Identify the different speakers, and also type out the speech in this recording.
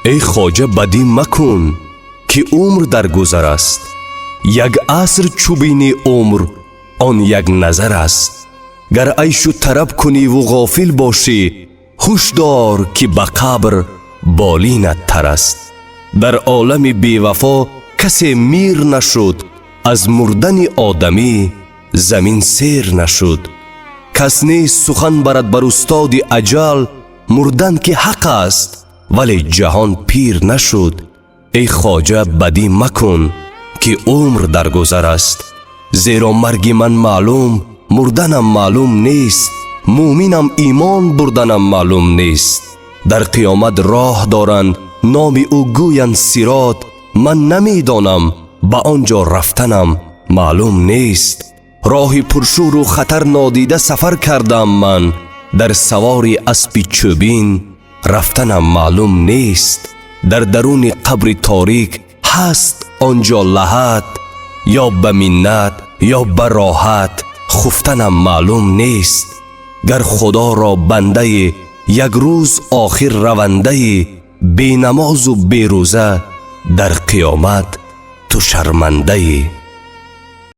Speaker 1: ای خواجه بدی مکن که عمر در گذر است. یک عصر چوبین عمر آن یک نظر است. گر عیش و طرب کنی و غافل باشی، هوشدار که به قبر بالینت تر است. در عالم بیوفا کسی میر نشد، از مردن آدمی زمین سیر نشد. کس نیست سخن برد بر استاد اجل، مردن که حق است ولی جهان پیر نشد. ای خواجه بدی مکن که عمر در گذر است. زیرا مرگ من معلوم، مردنم معلوم نیست. مومنم ایمان بردنم معلوم نیست. در قیامت راه دارند نام او گویند صراط. من نمیدانم به آنجا رفتنم معلوم نیست. راه پرشور و خطر نادیده سفر کردم من، در سواری اسب چوبین رفتنم معلوم نیست. در درون قبر تاریک هست آنجا لحد، یا به منت یا به راحت خفتنم معلوم نیست. گر خدا را بنده یک روز آخر رونده، بی نماز و بی روزه در قیامت تو شرمنده.